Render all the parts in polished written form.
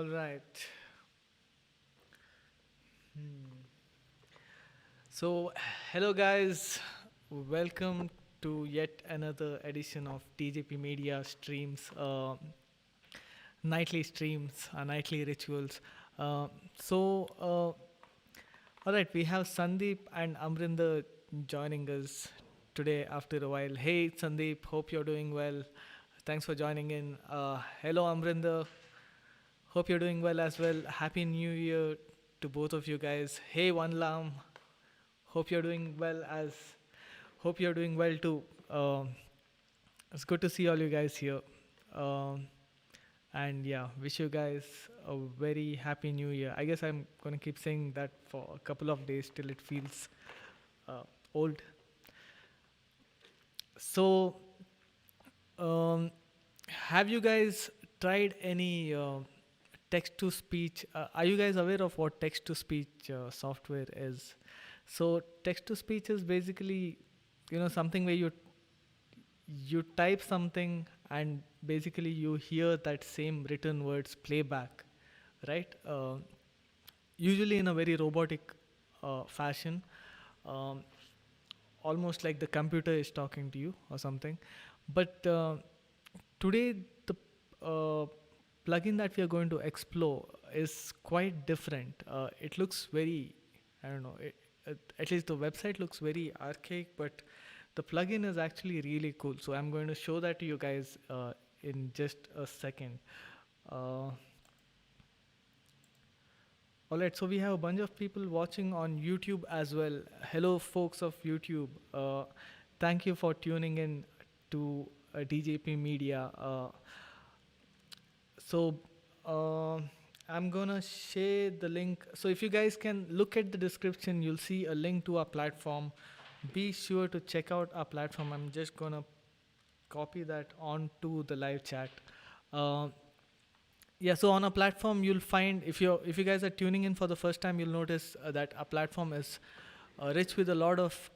All right. So, hello guys. Welcome to yet another edition of TJP Media Streams, nightly streams, nightly rituals. Uh, so, all right, we have Sandeep and Amrinder joining us today after a while. Hey, Sandeep, hope you're doing well. Thanks for joining in. Hello, Amrinder. Hope you're doing well as well. Happy New Year to both of you guys. Hey, One Lam. Hope you're doing well as. Hope you're doing well too. It's good to see all you guys here. Um, and yeah, wish you guys a very happy New Year. I guess I'm gonna keep saying that for a couple of days till it feels uh, old. So, um, have you guys tried any text to speech? Are you guys aware of what text to speech software is? So, text to speech is basically, something where you type something and basically you hear that same written words playback, right? Usually in a very robotic fashion, um, almost like the computer is talking to you or something. But today, the uh, plugin that we are going to explore is quite different. It looks very, I don't know, at least the website looks very archaic, but the plugin is actually really cool. So I'm going to show that to you guys in just a second. Uh, all right, so we have a bunch of people watching on YouTube as well. Hello, folks of YouTube. Thank you for tuning in to DJP Media. So uh, I'm gonna share the link. So if you guys can look at the description, you'll see a link to our platform. Be sure to check out our platform. I'm just gonna copy that onto the live chat. Uh, yeah, so on a platform you'll find, if you guys are tuning in for the first time, you'll notice that our platform is rich with a lot of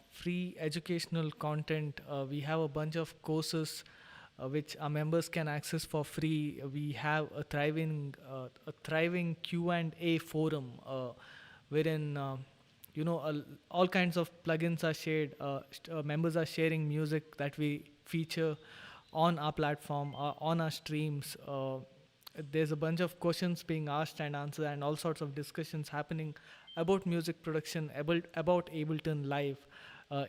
free educational content. We have a bunch of courses which our members can access for free. We have a thriving Q&A forum wherein all kinds of plugins are shared. Members are sharing music that we feature on our platform, on our streams. There's a bunch of questions being asked and answered, and all sorts of discussions happening about music production, about Ableton Live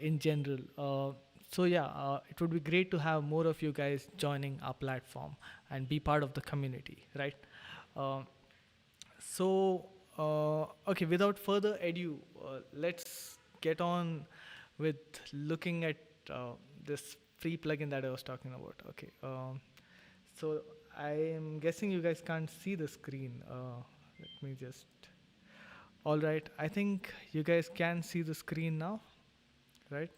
in general. So yeah, it would be great to have more of you guys joining our platform and be part of the community, right? Uh, okay, without further ado, let's get on with looking at this free plugin that I was talking about. Okay, so I am guessing you guys can't see the screen. Let me just. All right, I think you guys can see the screen now, right?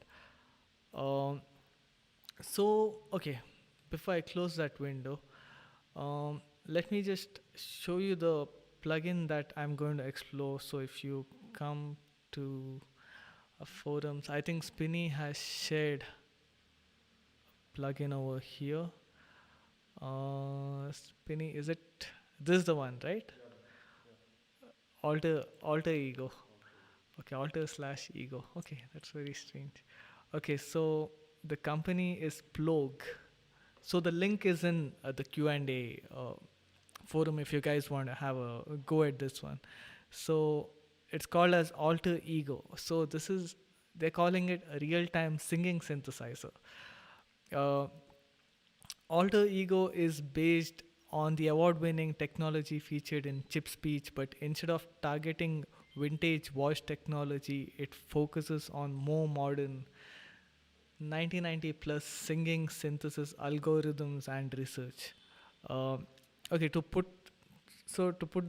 Um, okay, before I close that window, let me just show you the plugin that I'm going to explore. So if you come to forums, I think Spinny has shared plugin over here. Spinny, is it this is the one, right? Alter ego. Okay, alter slash ego. Okay, that's very strange. Okay, so the company is Plog. So the link is in the Q&A forum if you guys want to have a go at this one. So it's called as Alter Ego. So they're calling it a real-time singing synthesizer. Uh, Alter Ego is based on the award-winning technology featured in Chip Speech, but instead of targeting vintage voice technology, it focuses on more modern 1990 plus singing synthesis algorithms and research. Okay, to put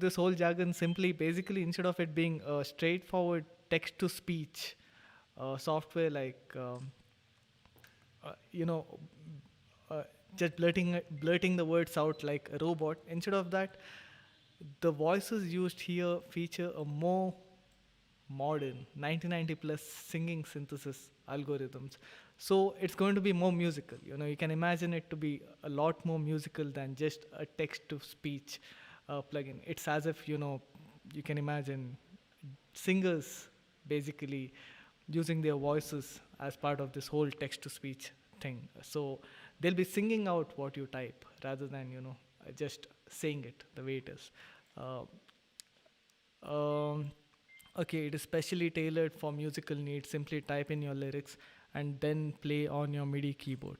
this whole jargon simply, basically instead of it being a straightforward text to speech software like uh, you know uh, just blurting the words out like a robot, instead of that, the voices used here feature a more modern 1990 plus singing synthesis algorithms. So it's going to be more musical. You can imagine it to be a lot more musical than just a text to speech plugin. It's as if, you can imagine singers basically using their voices as part of this whole text to speech thing. So they'll be singing out what you type rather than, just saying it the way it is. Uh, um, okay, it is specially tailored for musical needs. Simply type in your lyrics and then play on your MIDI keyboard.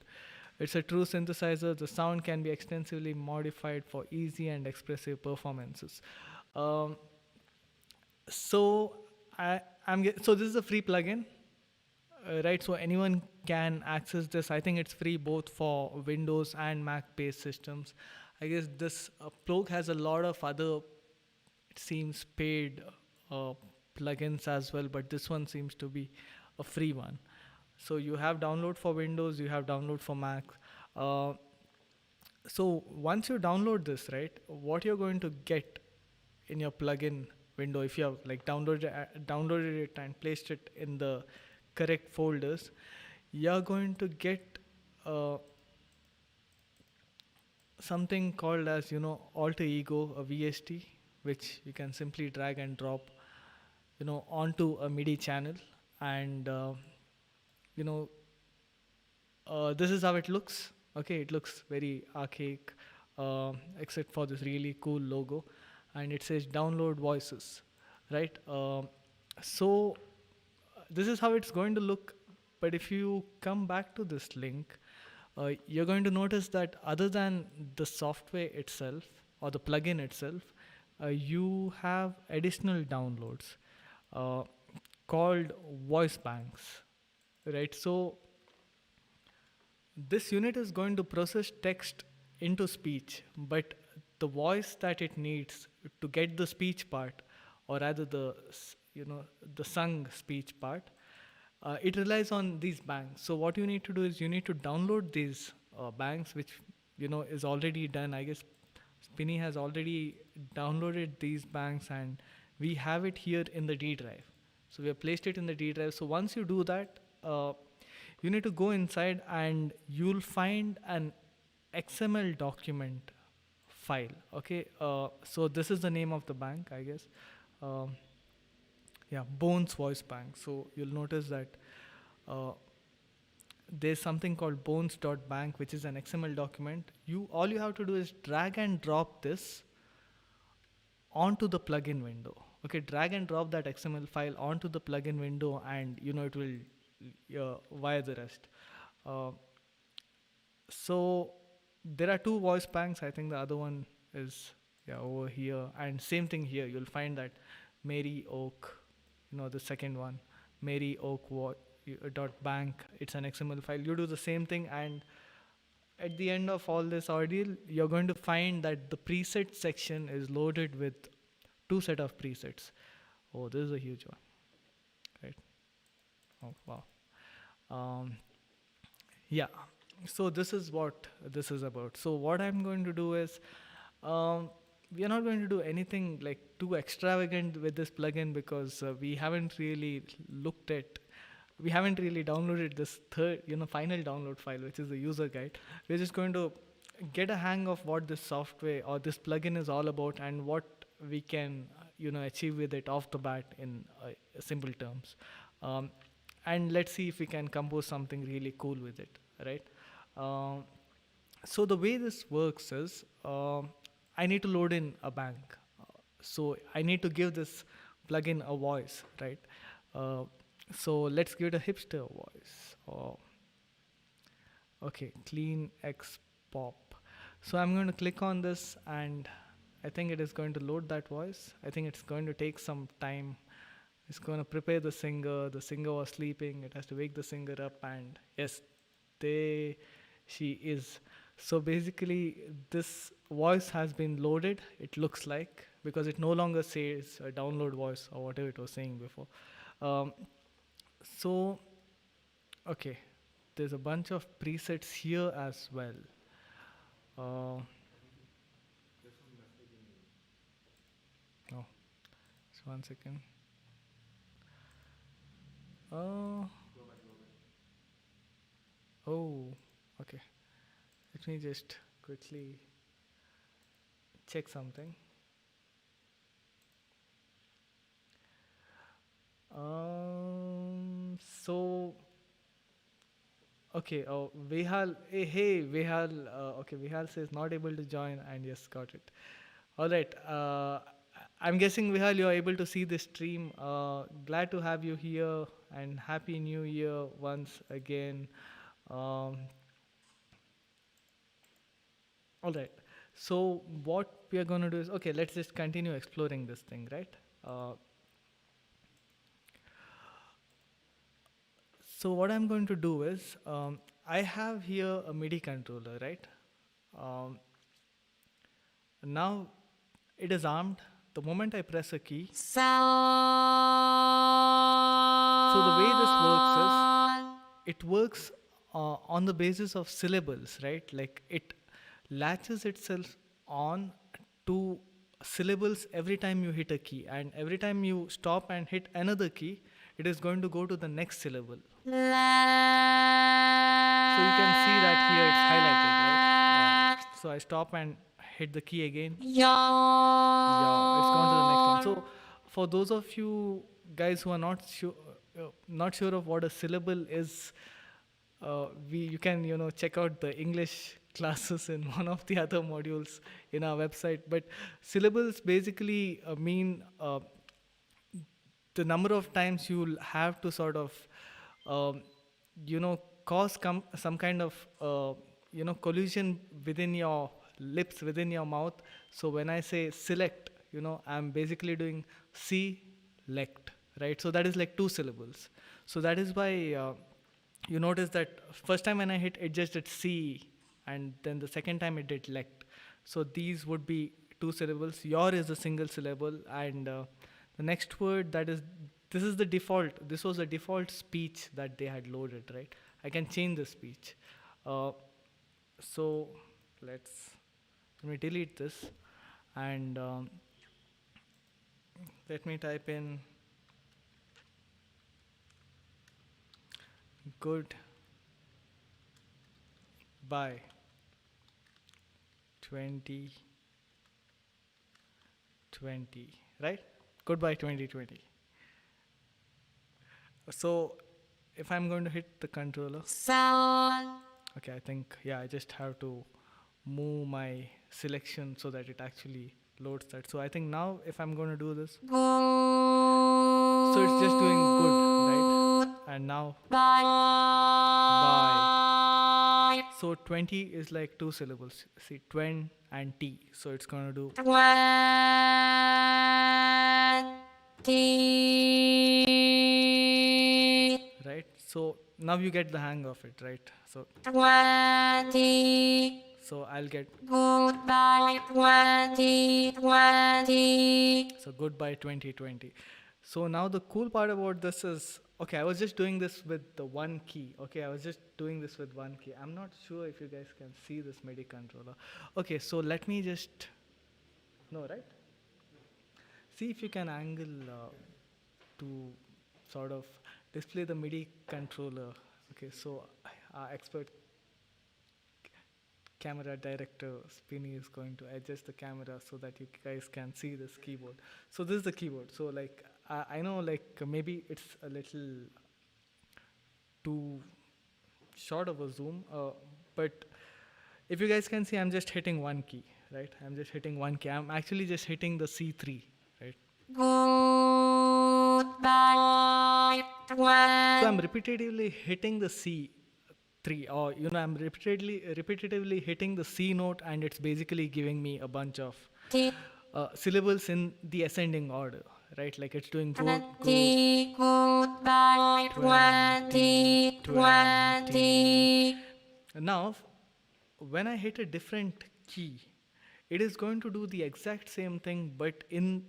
It's a true synthesizer. The sound can be extensively modified for easy and expressive performances. Um, so so this is a free plugin, right? So anyone can access this. I think it's free both for Windows and Mac based systems. I guess this Plug has a lot of other, it seems, paid uh, plugins as well, but this one seems to be a free one. So you have download for Windows, you have download for Mac. Uh, so once you download this, right, what you're going to get in your plugin window, if you have like downloaded it and placed it in the correct folders, you're going to get something called as, alter ego, a VST, which you can simply drag and drop, onto a MIDI channel. And you know this is how it looks. Okay, it looks very archaic, except for this really cool logo, and it says download voices, right? So this is how it's going to look. But if you come back to this link, you're going to notice that other than the software itself or the plugin itself, you have additional downloads uh, called voice banks, right? So this unit is going to process text into speech, but the voice that it needs to get the speech part, or rather the sung speech part, it relies on these banks. So what you need to do is you need to download these banks, which is already done. I guess Spinny has already downloaded these banks, and we have it here in the D drive. So we have placed it in the D drive. So once you do that, you need to go inside and you'll find an XML document file. Okay, so this is the name of the bank, I guess. Um, yeah, Bones Voice Bank. So you'll notice that uh, there's something called bones.bank, which is an XML document. All you have to do is drag and drop this onto the plugin window. Okay, drag and drop that XML file onto the plugin window, and it will wire the rest. Uh, so there are two voice banks. I think the other one is over here, and same thing here. You'll find that Mary Oak, the second one, Mary Oak dot bank. It's an XML file. You do the same thing, and at the end of all this ordeal, you're going to find that the preset section is loaded with two set of presets. Oh, this is a huge one, right? Oh, wow. Yeah, so this is what this is about. So what I'm going to do is, we are not going to do anything like too extravagant with this plugin, because we haven't really downloaded this final download file, which is the user guide. We're just going to get a hang of what this software or this plugin is all about, and what we can achieve with it off the bat in simple terms. And let's see if we can compose something really cool with it, right? So the way this works is, I need to load in a bank. So I need to give this plugin a voice, right? So let's give it a hipster voice. Okay, clean X pop. So I'm going to click on this, and I think it is going to load that voice. I think it's going to take some time. It's going to prepare the singer. The singer was sleeping. It has to wake the singer up, and yes, there she is. So basically, this voice has been loaded, it looks like, because it no longer says a download voice or whatever it was saying before. So, okay, there's a bunch of presets here as well. Oh, just 1 second. Oh, okay. Let me just quickly check something. So okay, oh, Vihal, hey, Vihal, okay, Vihal says not able to join, and yes, got it. All right, I'm guessing Vihal, you're able to see the stream. Glad to have you here, and Happy New Year once again. Um, all right, so what we are going to do is, okay, let's just continue exploring this thing, right? Uh, so what I'm going to do is, I have here a MIDI controller, right? Um, Now it is armed. The moment I press a key, so the way this works is, it works on the basis of syllables, right? Like it latches itself on to syllables every time you hit a key, and every time you stop and hit another key, it is going to go to the next syllable. So you can see that here it's highlighted, right? So I stop and hit the key again. Yeah, it's gone to the next one. So for those of you guys who are not sure of what a syllable is, we you can check out the English classes in one of the other modules in our website. But syllables basically mean the number of times you'll have to sort of um, cause some kind of collision within your lips, within your mouth. So when I say select, I'm basically doing select, right? So that is like two syllables. So that is why you notice that first time when I hit it just did C, and then the second time it did lect. So these would be two syllables. Your is a single syllable, and the next word, that is, this is the default. This was the default speech that they had loaded, right? I can change the speech. So let me delete this, and let me type in good by 2020, right? Goodbye 2020. So if I'm going to hit the controller, okay, I think, yeah, I just have to move my selection so that it actually loads that. So I think now if I'm going to do this, so it's just doing good, right? And now bye. So 20 is like two syllables. See, twen and T. So it's going to do 20. Right? So now you get the hang of it, right? So 20. So I'll get goodbye 2020. So goodbye 2020. So now the cool part about this is, okay, I was just doing this with the one key. Okay, I was just doing this with one key. I'm not sure if you guys can see this MIDI controller. Okay, so let me just, no, right? See if you can angle to sort of display the MIDI controller. Okay, so our expert camera director Spinny is going to adjust the camera so that you guys can see this keyboard. So this is the keyboard. So like I know, like maybe it's a little too short of a zoom, but if you guys can see, I'm just hitting one key, right? I'm just hitting one key. I'm actually just hitting the C3, right? Goodbye. So I'm repetitively hitting the C3, or I'm repetitively hitting the C note, and it's basically giving me a bunch of syllables in the ascending order, right? Like it's doing good, goodbye 2020. Now when I hit a different key, it is going to do the exact same thing, but in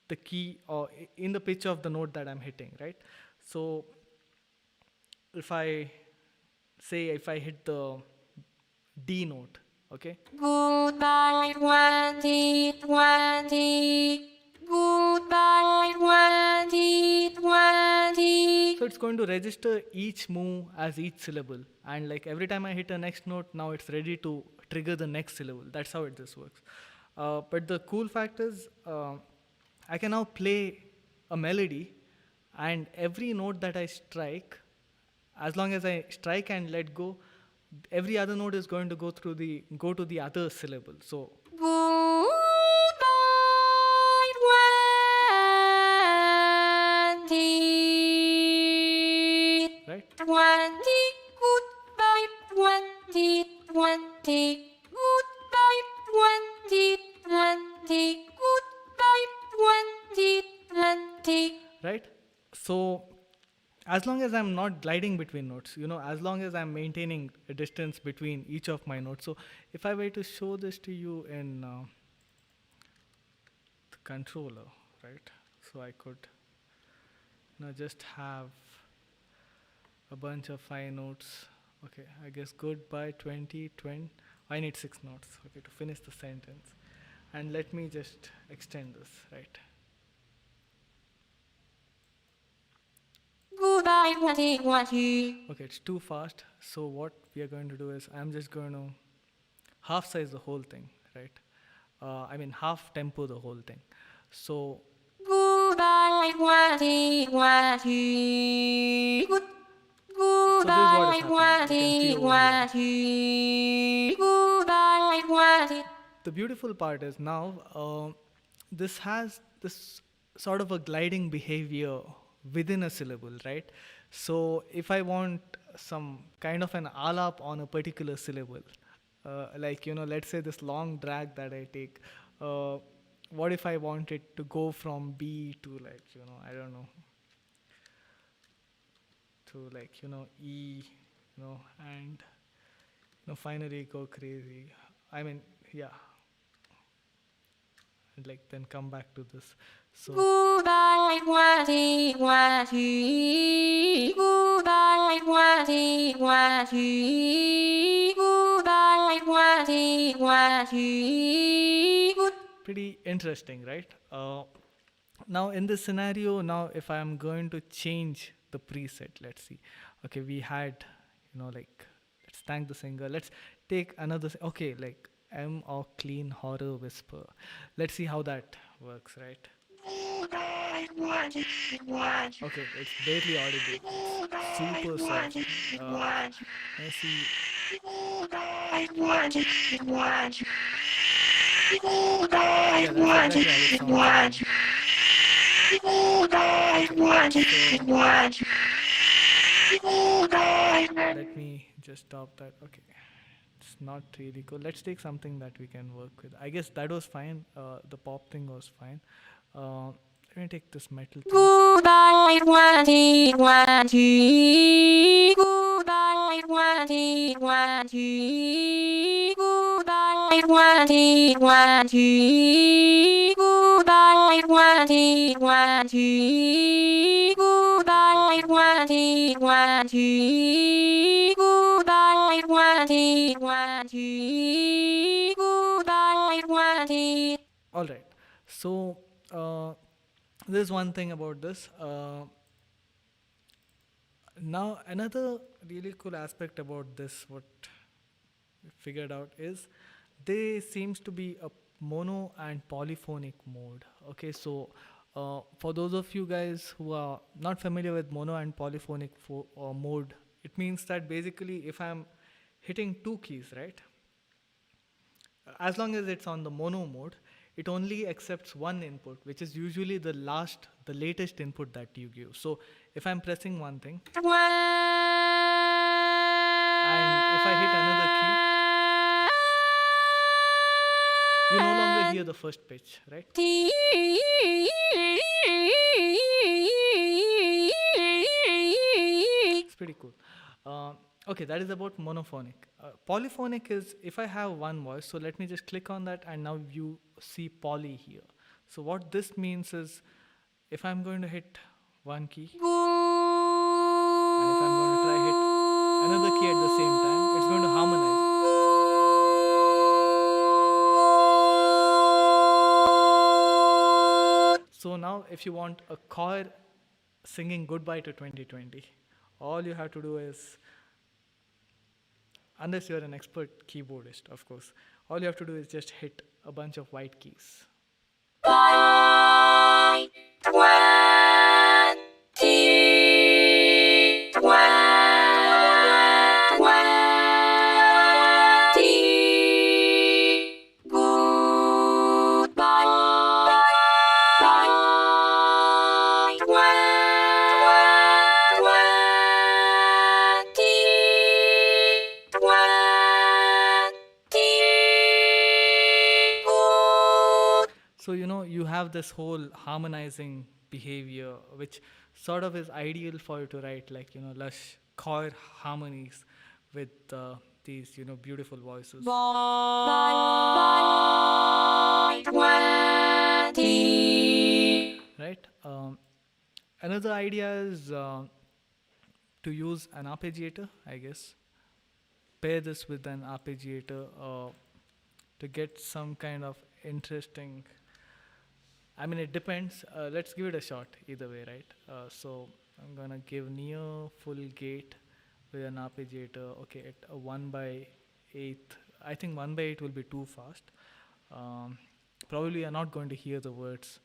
the key or in the pitch of the note that I'm hitting, right? So if I hit the D note, okay? Goodbye 2020. Goodbye 2020. So it's going to register each move as each syllable, and like every time I hit a next note, now it's ready to trigger the next syllable. That's how this works. But the cool fact is, I can now play a melody, and every note that I strike, as long as I strike and let go, every other note is going to go to the other syllable. So right? 20, goodbye, 20, 20, goodbye, 20, 20, goodbye, 20, 20. Right? So as long as I'm not gliding between notes, as long as I'm maintaining a distance between each of my notes. So if I were to show this to you in the controller, right? So I could just have a bunch of 5 notes. Okay, I guess goodbye 20, 20. I need 6 notes, okay, to finish the sentence. And let me just extend this, right? Goodbye, 20, 20. Okay, it's too fast. So what we are going to do is I'm just going to half size the whole thing, right? Half tempo the whole thing. So Goodbye, 20, 20. Goodbye, happening. You can see 20, over here. 20. Goodbye, 20. The beautiful part is now this has this sort of a gliding behavior within a syllable, right? So if I want some kind of an alap on a particular syllable, let's say this long drag that I take, what if I want it to go from B to I don't know, to E, and finally go crazy. Yeah, and then come back to this. So goodbye, 20, 20. Goodbye, 20, 20. Goodbye, 20, 20. pretty interesting, right? Now in this scenario, now if I'm going to change the preset, let's see. Okay, we had, let's thank the singer. Let's take another. Okay, like M or clean horror whisper. Let's see how that works, right? Okay, it's barely audible. It's super soft. Let's see. Yeah, that's exactly how it sounds. Let me just stop that. Okay, it's not really cool. Let's take something that we can work with. I guess that was fine. The pop thing was fine. Let me take this metal thing. Goodbye, 20, 20. Goodbye, 20, 20. Goodbye, 20, 20. Goodbye, 20, 20. Goodbye, 20, 20. Goodbye, 20, 20. Goodbye, 20. All right. So there's one thing about this. Now another really cool aspect about this, what we figured out, is there seems to be a mono and polyphonic mode. Okay, so for those of you guys who are not familiar with mono and polyphonic mode, it means that basically if I'm hitting 2 keys, right, as long as it's on the mono mode, it only accepts one input, which is usually the latest input that you give. So if I'm pressing one thing and if I hit another key, you no longer hear the first pitch, right? It's pretty cool. Okay, that is about monophonic. Polyphonic is if I have one voice. So let me just click on that, and now you see poly here. So what this means is, if I'm going to hit one key, and if I'm going to try hit another key at the same time, it's going to harmonize. So now if you want a choir singing goodbye to 2020, all you have to do is, unless you're an expert keyboardist, of course, all you have to do is just hit a bunch of white keys. Bye, 20. So, you have this whole harmonizing behavior, which sort of is ideal for you to write, like, lush chord harmonies with these, beautiful voices. By 20. Right? Another idea is to use an arpeggiator, I guess. Pair this with an arpeggiator to get some kind of interesting. I mean, it depends. Let's give it a shot either way, right? So I'm gonna give near full gate with an arpeggiator. Okay, at a 1/8. I think 1/8 will be too fast. Um, Probably you're not going to hear the words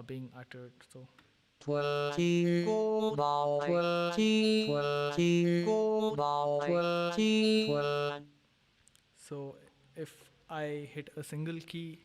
being uttered. So 20 go by 20 go by 20. so if I hit a single key,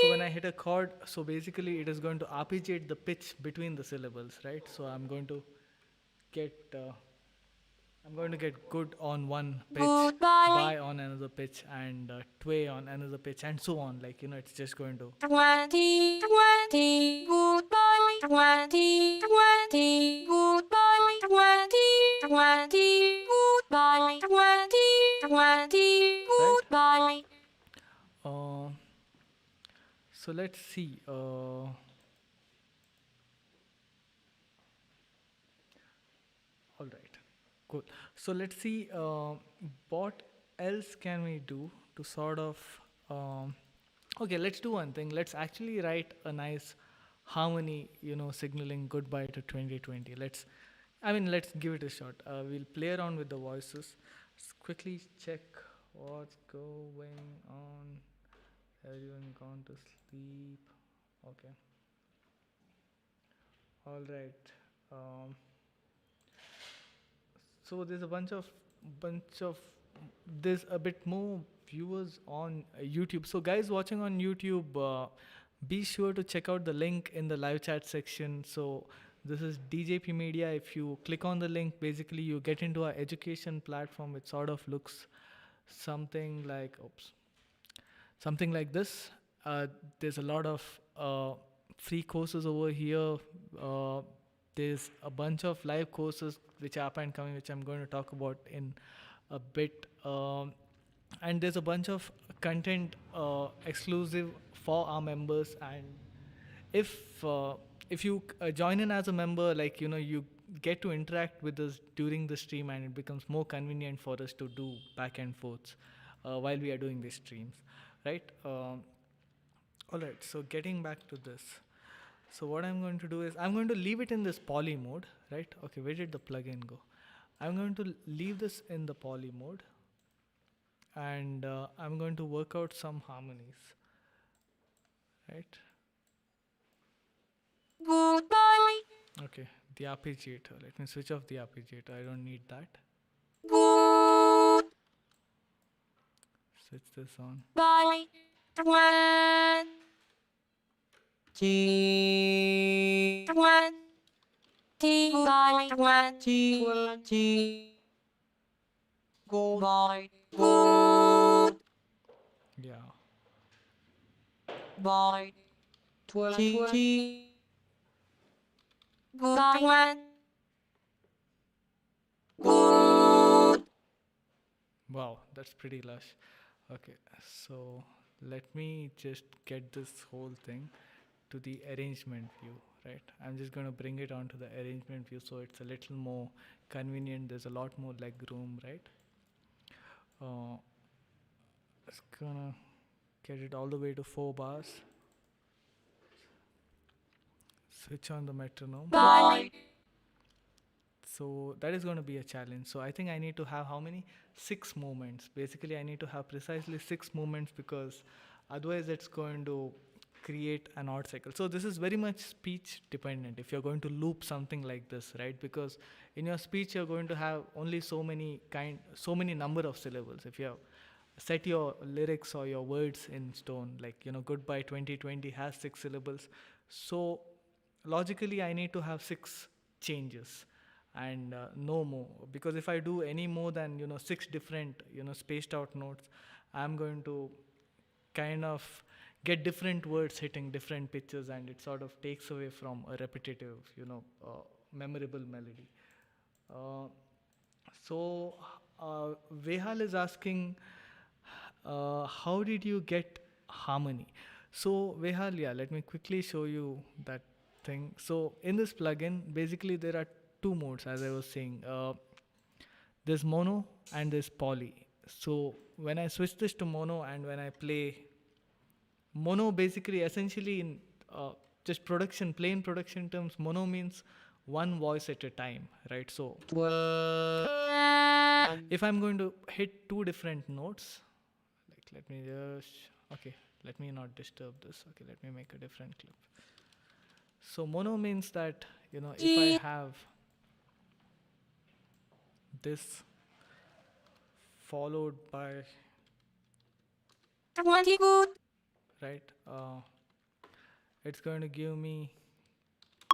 so when I hit a chord, so basically it is going to arpeggiate the pitch between the syllables, right? So get I'm going to get good on one pitch, by on another pitch, and tway on another pitch, and so on. Like, it's just going to. 20, goodbye, 20, goodbye, 20, goodbye, 20, goodbye. Uh, so let's see. All right, cool. So let's see what else can we do to sort of. Okay, let's do one thing. Let's actually write a nice harmony, signaling goodbye to 2020. Let's give it a shot. We'll play around with the voices. Let's quickly check what's going on. Everyone gone to sleep. Okay. All right. So there's a bunch of there's a bit more viewers on YouTube. So guys watching on YouTube, be sure to check out the link in the live chat section. So this is DJP Media. If you click on the link, basically you get into our education platform. It sort of looks something like this. There's a lot of free courses over here. There's a bunch of live courses which are up and coming, which I'm going to talk about in a bit. And there's a bunch of content exclusive for our members. And if you join in as a member, like, you get to interact with us during the stream, and it becomes more convenient for us to do back and forths while we are doing these streams, right? All right, so getting back to this. So what I'm going to do is I'm going to leave it in this poly mode, right? Okay, where did the plugin go? I'm going to leave this in the poly mode, and I'm going to work out some harmonies, right? Goodbye. Okay, the arpeggiator. Let me switch off the arpeggiator. I don't need that. Goodbye. Switch this on. 20, goodbye, goodbye, Yeah. 20, goodbye, good. Wow, that's pretty lush. Okay, so let me just get this whole thing to the arrangement view, right? I'm just going to bring it onto the arrangement view so it's a little more convenient. There's a lot more leg room, right? Just gonna get it all the way to 4 bars. Switch on the metronome. Bye. So that is going to be a challenge. So I think I need to have how many? 6 movements. Basically, I need to have precisely 6 movements, because otherwise it's going to create an odd cycle. So this is very much speech dependent if you're going to loop something like this, right? Because in your speech you're going to have only so many number of syllables. If you have set your lyrics or your words in stone. Like, goodbye 2020 has 6 syllables. So logically, I need to have 6 changes and no more. Because if I do any more than, 6 different, spaced out notes, I'm going to kind of get different words hitting different pitches, and it sort of takes away from a repetitive, memorable melody. Uh, so, Vehal is asking, how did you get harmony? So, Vehal, yeah, let me quickly show you that thing. So, in this plugin, basically there are two modes, as I was saying. There's mono and there's poly. So, when I switch this to mono and when I play mono, basically, essentially, in just production, plain production terms, mono means one voice at a time, right? So, if I'm going to hit 2 different notes, like let me just, okay, let me not disturb this. Okay, let me make a different clip. So, mono means that, if I have this followed by, 20 good, right, it's going to give me,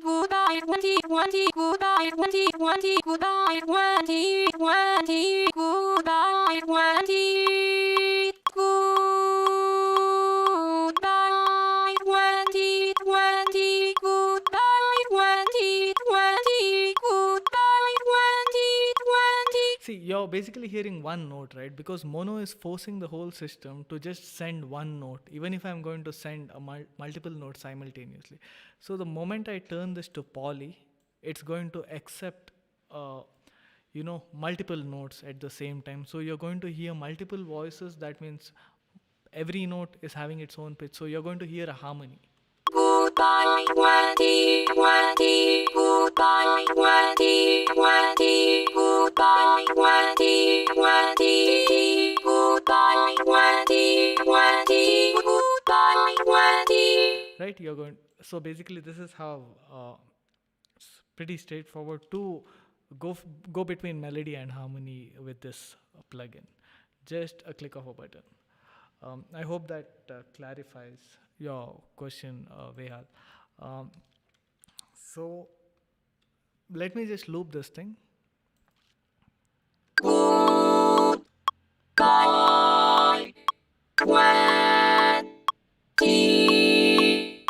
goodbye 2020, goodbye 2020, goodbye 2020, goodbye 20, goodbye 2020, goodbye 2020, goodbye 2020. see, you're basically hearing one note, right? Because mono is forcing the whole system to just send one note, even if I'm going to send a multiple notes simultaneously. So the moment I turn this to poly, it's going to accept, multiple notes at the same time. So you're going to hear multiple voices. That means every note is having its own pitch. So you're going to hear a harmony. Goodbye 2020, goodbye 2020, goodbye 2020, goodbye 2020, goodbye 20. Right? You're going. So basically, this is how it's pretty straightforward to go between melody and harmony with this plugin. Just a click of a button. I hope that clarifies your question, Vehal. Um, so let me just loop this thing. Goodbye 2020.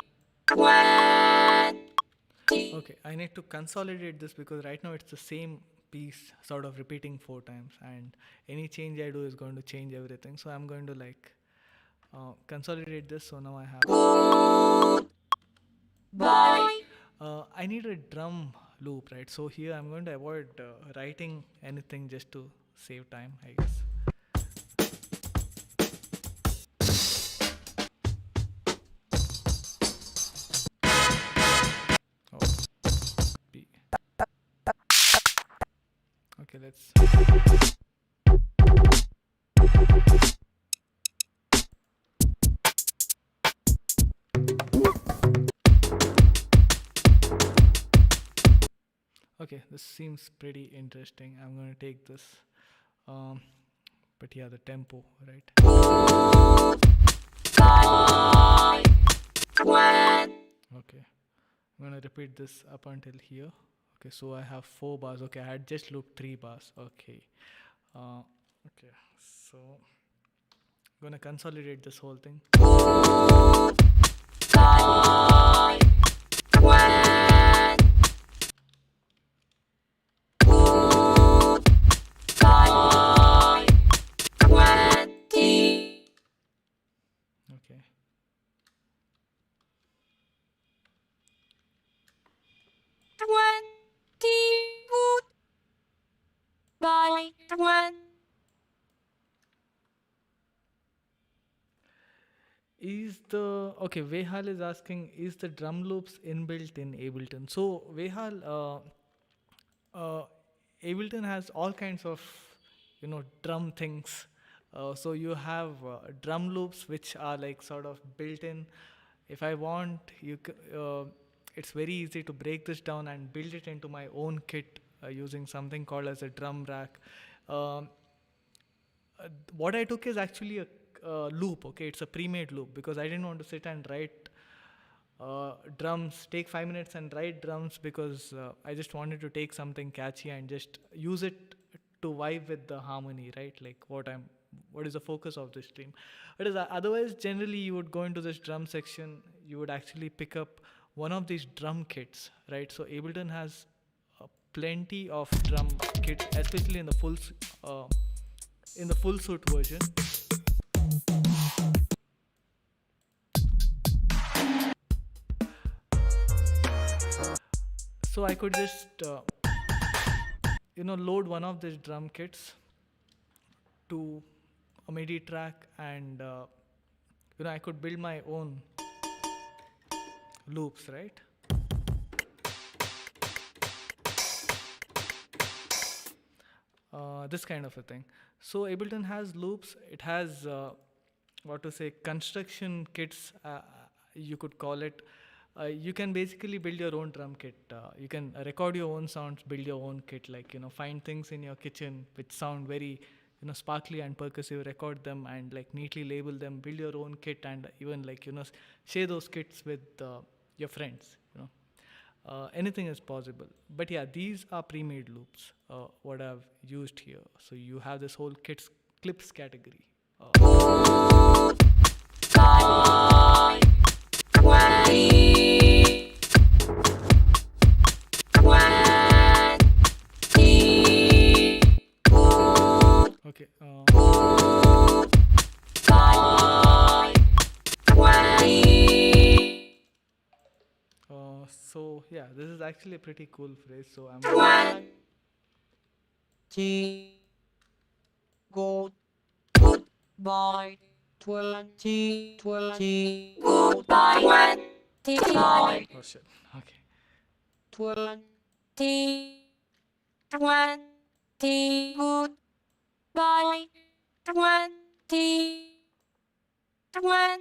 Okay, I need to consolidate this because right now it's the same piece sort of repeating 4 times, and any change I do is going to change everything. So I'm going to consolidate this. So now I have. Bye. I need a drum loop, right? So here I'm going to avoid writing anything just to save time, I guess. Oh, B. Okay, let's. Okay, this seems pretty interesting. I'm going to take this. But yeah, the tempo, right? Okay, I'm going to repeat this up until here. Okay, so I have 4 bars. Okay, I had just looped 3 bars. Okay. Okay, so I'm going to consolidate this whole thing. Okay. Is the okay? Vehal is asking, is the drum loops inbuilt in Ableton? So Vehal, Ableton has all kinds of drum things. So you have drum loops which are like sort of built in. If I want, it's very easy to break this down and build it into my own kit using something called as a drum rack. Um, what I took is actually a loop. Okay, it's a pre-made loop because I didn't want to sit and write drums, take 5 minutes and write drums because I just wanted to take something catchy and just use it to vibe with the harmony, right? Like what is the focus of this stream? Because otherwise, generally, you would go into this drum section, you would actually pick up one of these drum kits, right? So Ableton has plenty of drum kits, especially in the full suit version. So I could just load one of these drum kits to a MIDI track, and I could build my own loops, right? This kind of a thing. So Ableton has loops. It has construction kits. You could call it. You can basically build your own drum kit. You can record your own sounds, build your own kit. Like find things in your kitchen which sound very sparkly and percussive. Record them and like neatly label them. Build your own kit and even like share those kits with your friends. Anything is possible, but yeah, these are pre-made loops what I've used here. So you have this whole clips category. Okay. So yeah, this is actually a pretty cool phrase. So I'm gonna Goodbye 2020. Goodbye 2020. oh shit. Okay. 2020. Goodbye 2020. Goodbye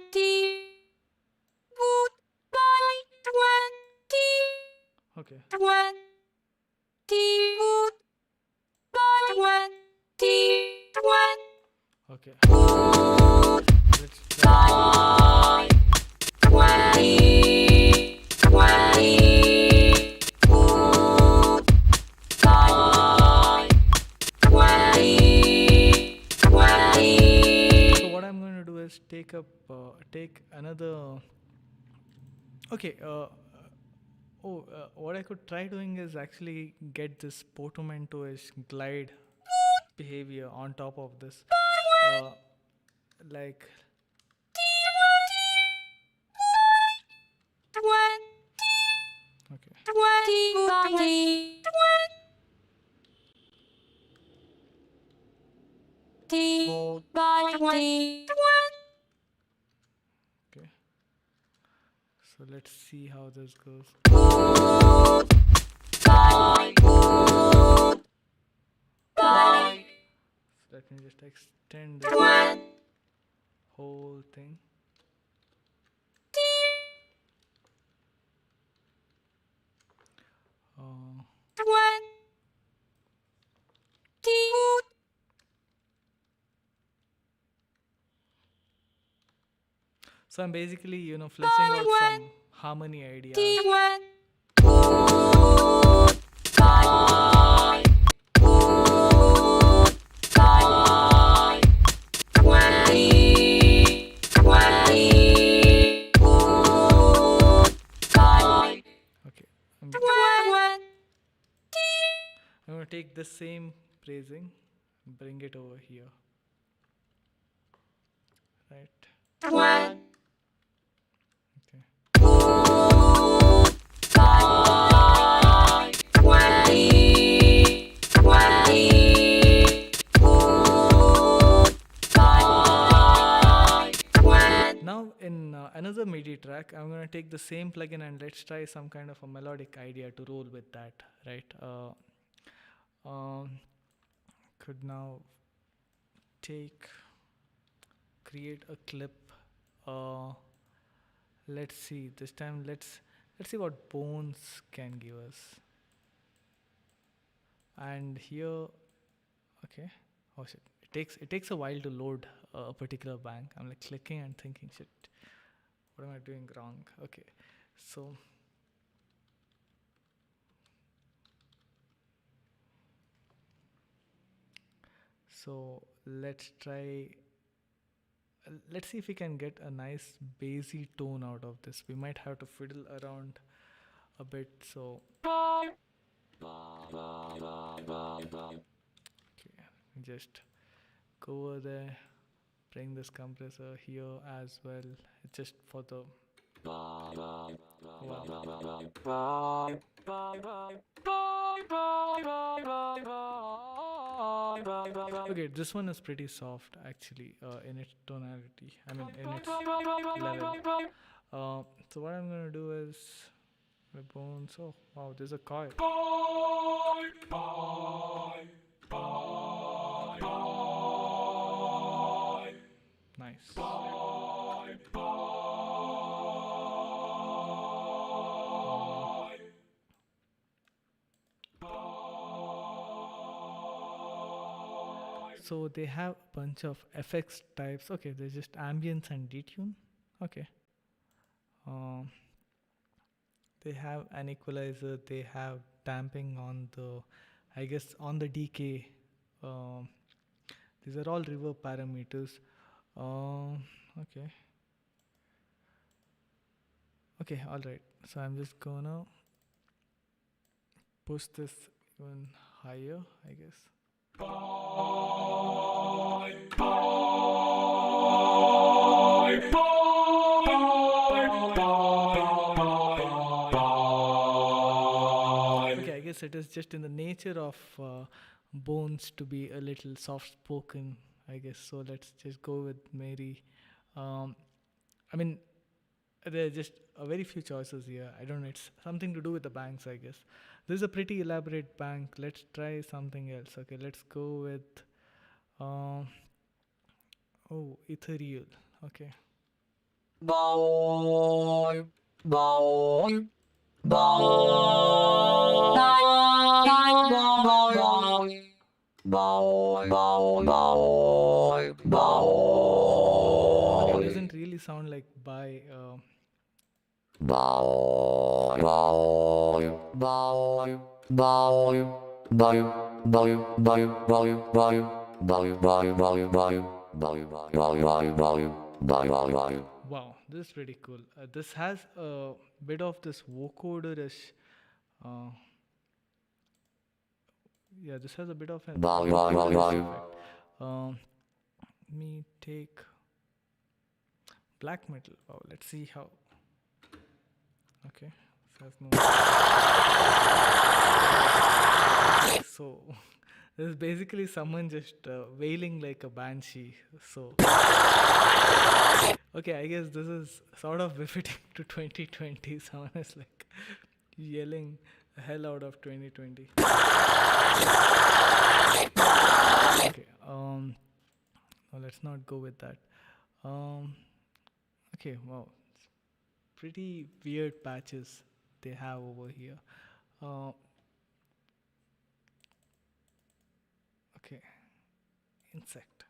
2020. Okay. 20. Goodbye 2020. Okay. Let's try. So what I'm going to do is take another. Okay. What I could try doing is actually get this portamento-ish glide behavior on top of this. Like. Okay. Okay. So let's see how this goes. So let me just extend this whole thing. So I'm basically, fleshing out some harmony ideas. Okay. I'm going to take this same phrasing and bring it over here. Right. Okay. Now in another MIDI track, I'm going to take the same plugin and let's try some kind of a melodic idea to roll with that, right? Could now create a clip. Let's see. This time, let's see what Bones can give us. And here, okay. Oh shit! It it takes a while to load a particular bank. I'm like clicking and thinking, shit, what am I doing wrong? Okay, so let's try. Let's see if we can get a nice bassy tone out of this. We might have to fiddle around a bit. So okay, just go over there, bring this compressor here as well, just for the okay, this one is pretty soft actually, in its tonality, I mean in its level. So what I'm gonna do is the bones. Oh wow, there's a coil. Nice. So they have a bunch of effects types. Okay, there's just ambience and detune. Okay. Um, they have an equalizer. They have damping on the, I guess, on the decay. Um, these are all reverb parameters. Okay. Okay, all right. So I'm just gonna push this even higher, I guess. Okay, I guess it is just in the nature of Bones to be a little soft spoken, I guess. So let's just go with Mary. I mean, there are just a very few choices here. I don't know. It's something to do with the banks, I guess. This is a pretty elaborate bank. Let's try something else. Okay, let's go with. Um, ethereal. Okay. Boy, boy, boy, boy, boy, Okay, it boy. doesn't really sound like by. Boy, boy, boy, boy, boy, boy, boy, boy, boy, boy, boy, boy, boy, boy, boy. Wow, this is pretty cool. This has a bit of this vocoder-ish. Uh, yeah, this has a bit of an vocoder-ish effect. Let me take black metal. Oh, let's see how. Okay, so no. So this is basically someone just wailing like a banshee. So okay, I guess this is sort of befitting to 2020. Someone is like yelling the hell out of 2020. Okay, no, let's not go with that. Okay, wow, pretty weird patches they have over here. Okay, insect.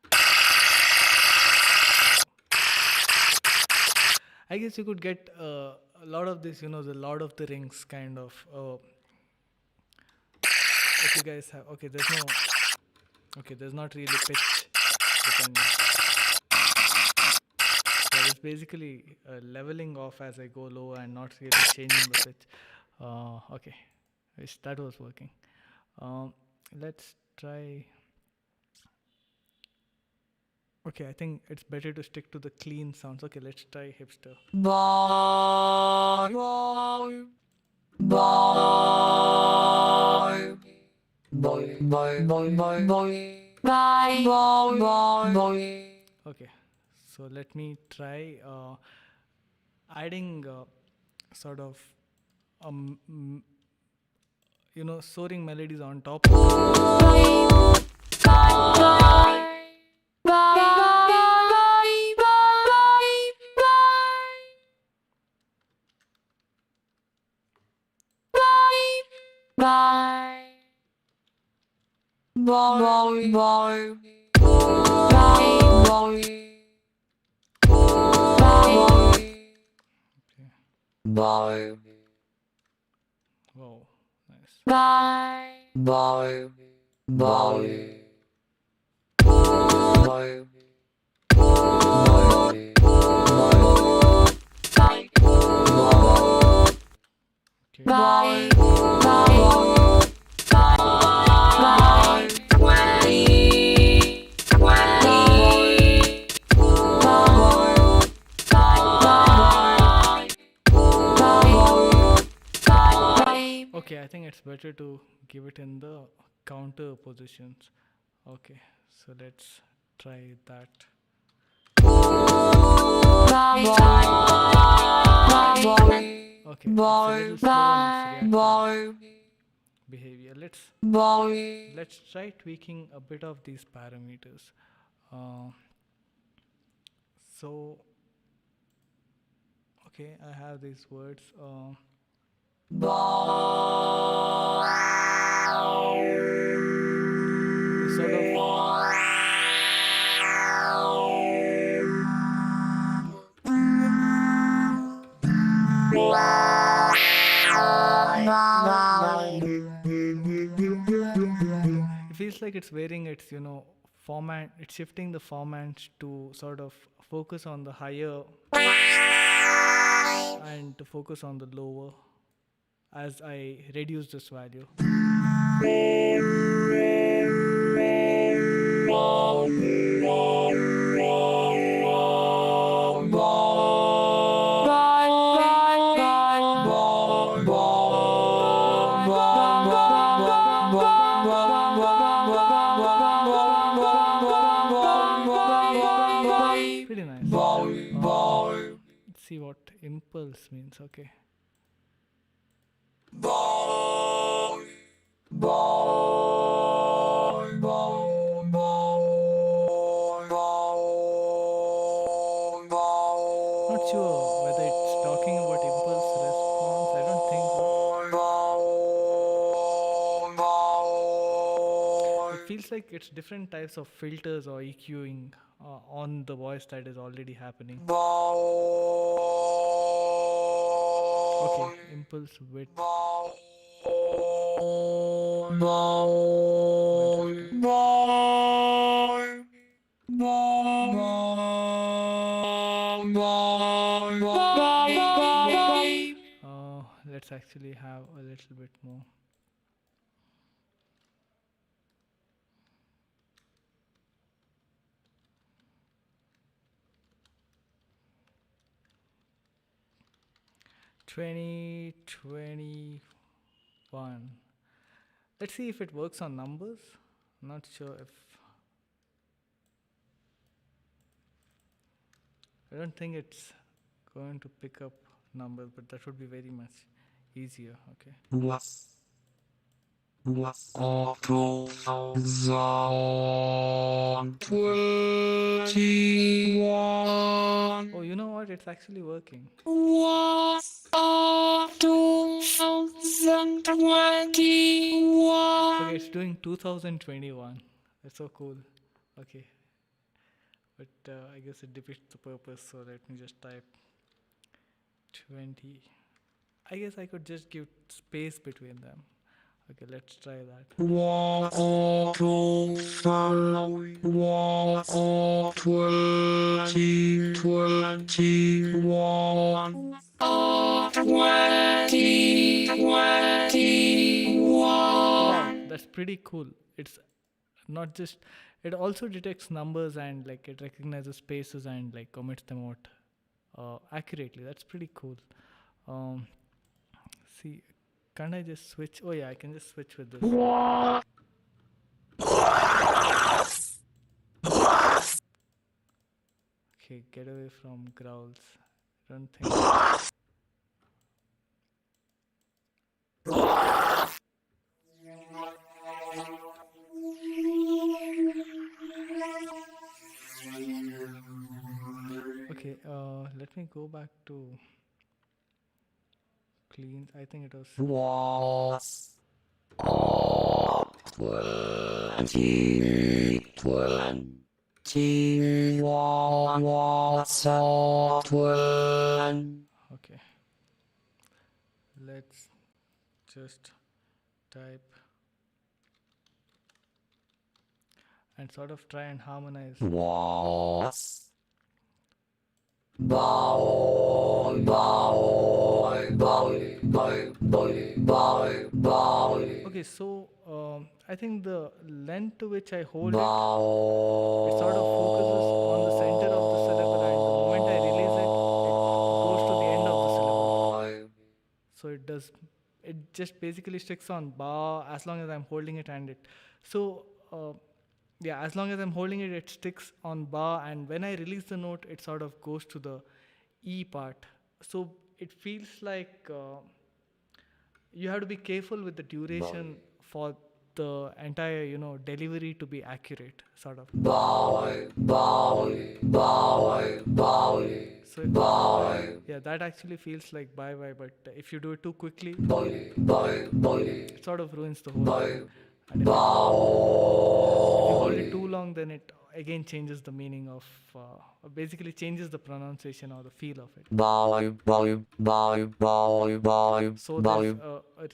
I guess you could get a lot of this, the Lord of the Rings kind of. If you guys have, okay, there's not really pitch depending. So it's basically leveling off as I go lower and not really changing the pitch. Okay, wish that was working. Let's try. Okay, I think it's better to stick to the clean sounds. Okay, let's try hipster. Boy, boy, boy, boy, boy, boy, boy, boy, boy, boy, boy. Okay, so let me try adding sort of soaring melodies on top of Boy, boy, boy. Okay. Bye. Wow, nice. Bye. Bye. Bye. Bye. Okay. Bye. Bye. Bye. 20. 20. Bye. Bye. Bye. Okay, I think it's better to give it in the counter positions. Okay, so let's try that. Okay, it's a little slow in its reaction behavior. Let's try tweaking a bit of these parameters. Uh, so okay, I have these words. It's sort of it feels like it's varying its format. It's shifting the formats to sort of focus on the higher and to focus on the lower as I reduce this value. Pretty nice. Let's see what impulse means. Okay. Not sure whether it's talking about impulse response. I don't think so. It feels like it's different types of filters or EQing on the voice that is already happening. Okay, impulse width. Let's actually have a little bit more. Twenty 21. Let's see if it works on numbers. Not sure if. I don't think it's going to pick up numbers, but that would be very much easier. Okay. Of 2021. Oh, you know what? It's actually working. Of 2021. Okay, it's doing 2021. That's so cool. Okay. But I guess it defeats the purpose, so let me just type 20. I guess I could just give space between them. Okay, let's try that. What of 2021? Wow, 2021. that's pretty cool. It's not just, it also detects numbers and like it recognizes spaces and like commits them out accurately. That's pretty cool. Um, see, can't I just switch? Oh yeah, I can just switch with this. Okay, get away from growls. I don't think. Okay, let me go back to cleans. I think it was. Was of 2020. T1 software. Okay, let's just type and sort of try and harmonize. Was. Bow, bow, bow, bow, bow, bow, Okay, so I think the length to which I hold it, bow. it sort of focuses on the center of the syllable, and the moment I release it, it goes to the end of the syllable. So it just basically sticks on ba as long as I'm holding it, and it. So yeah, as long as I'm holding it, it sticks on ba, and when I release the note, it sort of goes to the E part. So it feels like you have to be careful with the duration for the entire delivery to be accurate, sort of. Bow, bow, bow, bow, So bow, yeah, that actually feels like bye bye, but if you do it too quickly, bow, bow, bow, it sort of ruins the whole bow, thing. And if you hold it too long, then it again changes the meaning of, basically changes the pronunciation or the feel of it. bow, bow, bow, bow, bow, So there's bow. a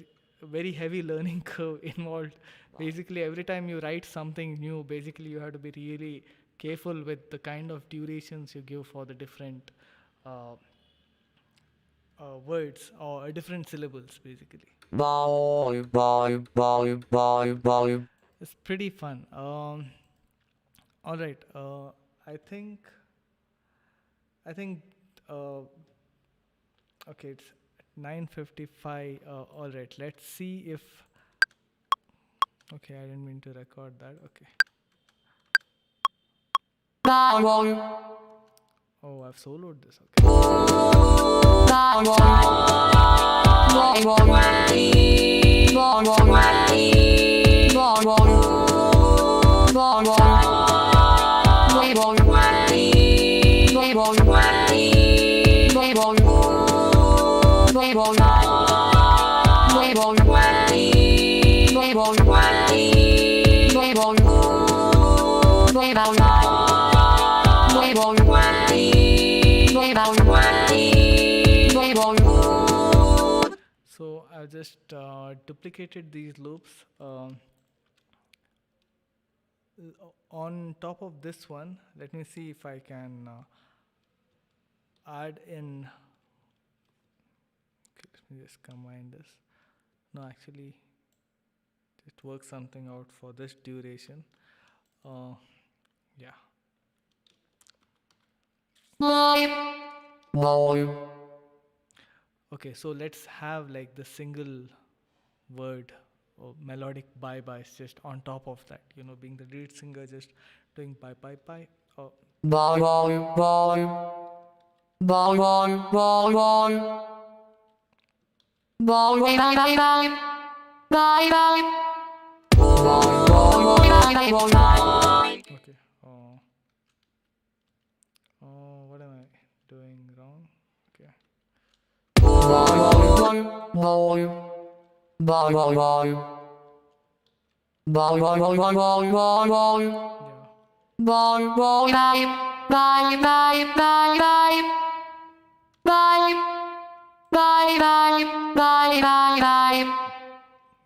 very heavy learning curve involved. Basically, every time you write something new, basically you have to be really careful with the kind of durations you give for the different uh, words or different syllables, basically. Bow, bow, bow, bow, bow. It's pretty fun. All right. I think. I think. Uh, okay, it's 9:55. All right. Let's see if. Okay, I didn't mean to record that. Okay. Bow, Oh, I've soloed this. Okay. bow, bow, bow, bow, So I've just duplicated these loops on top of this one. Let me see if I can add in. Okay, let me just combine this. No, actually, it works something out for this duration. Yeah. Okay, so let's have like the single word or melodic bye bye just on top of that. Being the lead singer, just doing bye bye bye. Oh, okay. What am I doing wrong? Okay.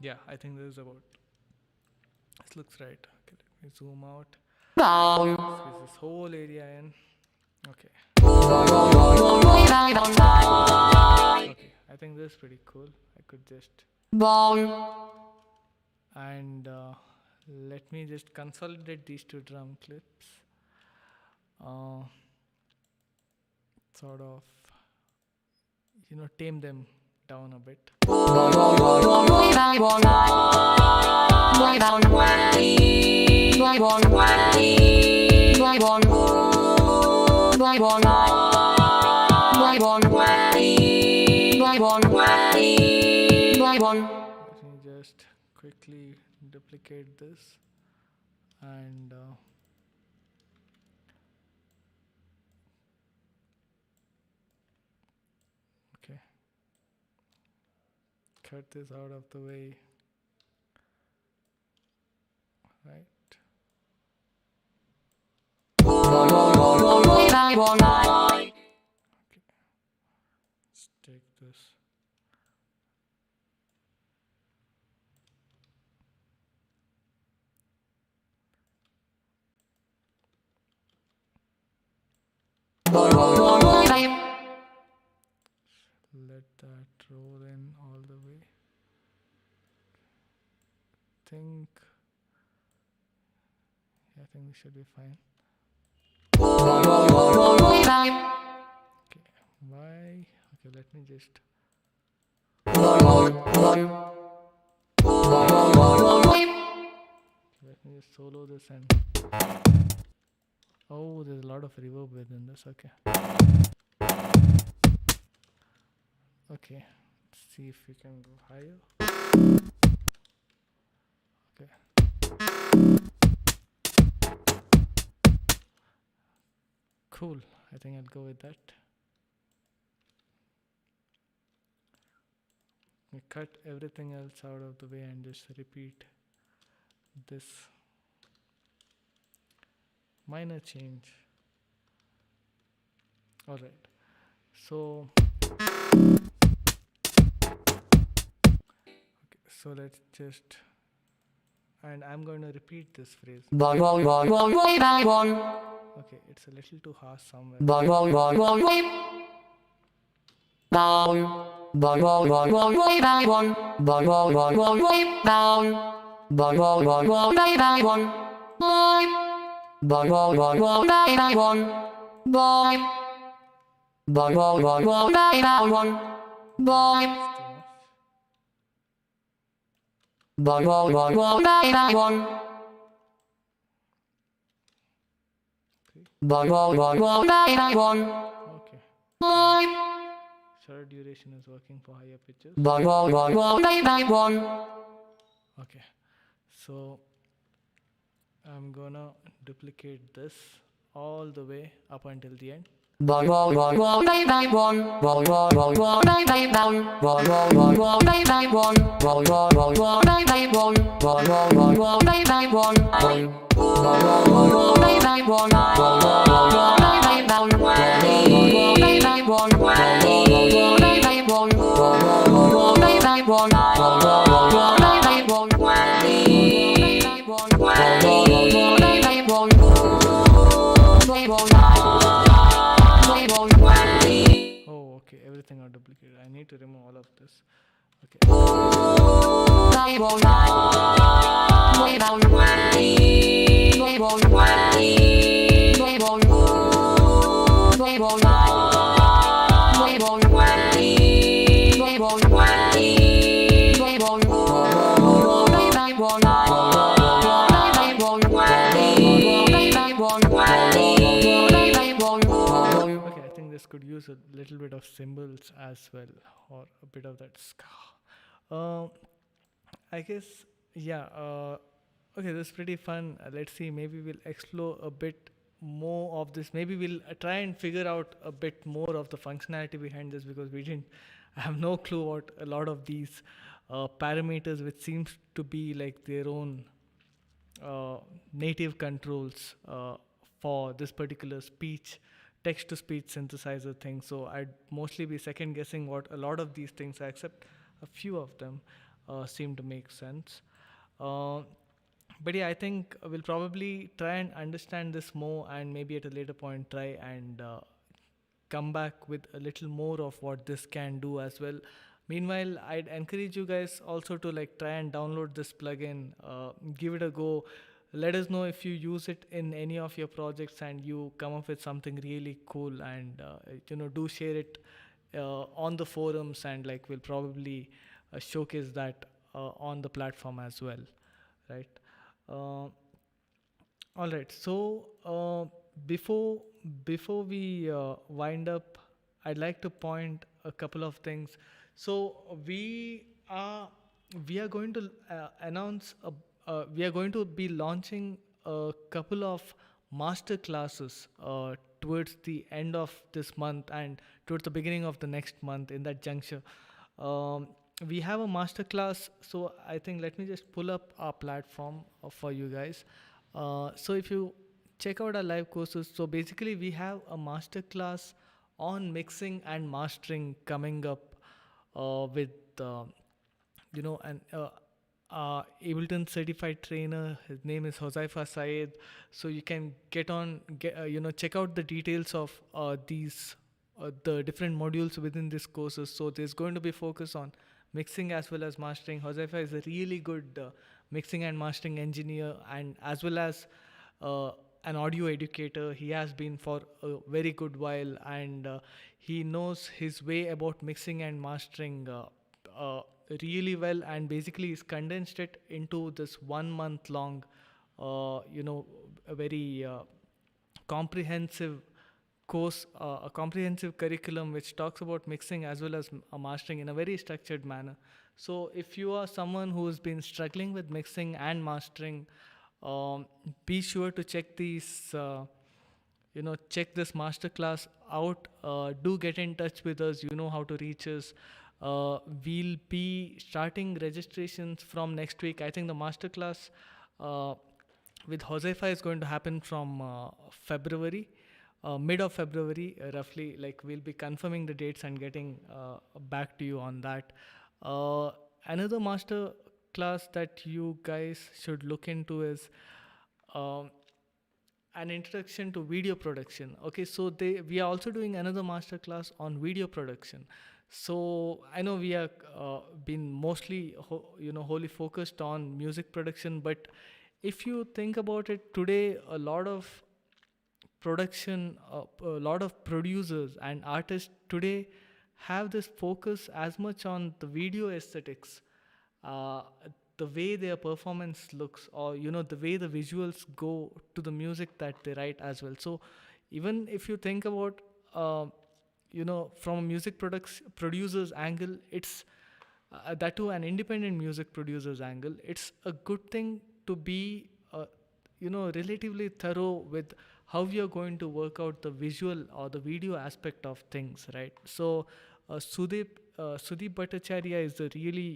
Yeah, I think this is about. This looks right. Okay, let me zoom out. Squeeze this whole area in. Okay. Okay, I think this is pretty cool. I could just. And let me just consolidate these two drum clips. Sort of, tame them down a bit. Let me just quickly duplicate this and okay, cut this out of the way, right? Let's take this. Let that roll in all the way. I think we should be fine. Okay, why? Okay, let me just. Let me just solo this and. Oh, there's a lot of reverb within this. Okay. Okay, let's see if we can go higher. Okay. Cool. I think I'll go with that. We cut everything else out of the way and just repeat this minor change. All right. So let's just, and I'm going to repeat this phrase. Okay, it's a little too harsh somewhere. Okay. Shorter duration is working for higher pitches. Okay. So I'm gonna duplicate this all the way up until the end. Oh, okay, everything are duplicated. I need to remove all of this. Okay. Okay, I think this could use a little bit of cymbals as well, or a bit of that ska. I guess, yeah. Okay, this is pretty fun. Let's see, maybe we'll explore a bit more of this. Maybe we'll try and figure out a bit more of the functionality behind this, because we didn't. I have no clue what a lot of these parameters, which seems to be like their own native controls for this particular text to speech synthesizer thing. So I'd mostly be second guessing what a lot of these things are, except a few of them seem to make sense. But yeah, I think we'll probably try and understand this more, and maybe at a later point try and come back with a little more of what this can do as well. Meanwhile, I'd encourage you guys also to like try and download this plugin, give it a go. Let us know if you use it in any of your projects and you come up with something really cool, and do share it on the forums, and like we'll probably showcase that on the platform as well, right? Uh, all right. So before before we wind up, I'd like to point a couple of things. So we are going to announce we are going to be launching a couple of master classes towards the end of this month and towards the beginning of the next month. In that juncture, we have a master class. So I think let me just pull up our platform for you guys. So if you check out our live courses. So basically, we have a master class on mixing and mastering coming up with an Ableton certified trainer. His name is Hosaifa Syed. So you can check out the details of these the different modules within these courses. So there's going to be focus on mixing as well as mastering. Hosaifa is a really good mixing and mastering engineer, and as well as uh, an audio educator. He has been for a very good while, and he knows his way about mixing and mastering uh, really well, and basically he's condensed it into this 1 month long a very comprehensive course, a comprehensive curriculum which talks about mixing as well as mastering in a very structured manner. So if you are someone who has been struggling with mixing and mastering, be sure to check check this masterclass out. Do get in touch with us. You know how to reach us. We'll be starting registrations from next week. I think the masterclass with Josefa is going to happen from February, mid of February, roughly. Like, we'll be confirming the dates and getting back to you on that. Another master class that you guys should look into is um, an introduction to video production. Okay, so we are also doing another master class on video production. So I know we are been mostly wholly focused on music production, but if you think about it, today a lot of a lot of producers and artists today have this focus as much on the video aesthetics, uh, the way their performance looks, or the way the visuals go to the music that they write as well. So even if you think about from a music producer's angle, it's that too an independent music producer's angle, it's a good thing to be relatively thorough with how you're going to work out the visual or the video aspect of things, right? So Sudeep Bhattacharya is a really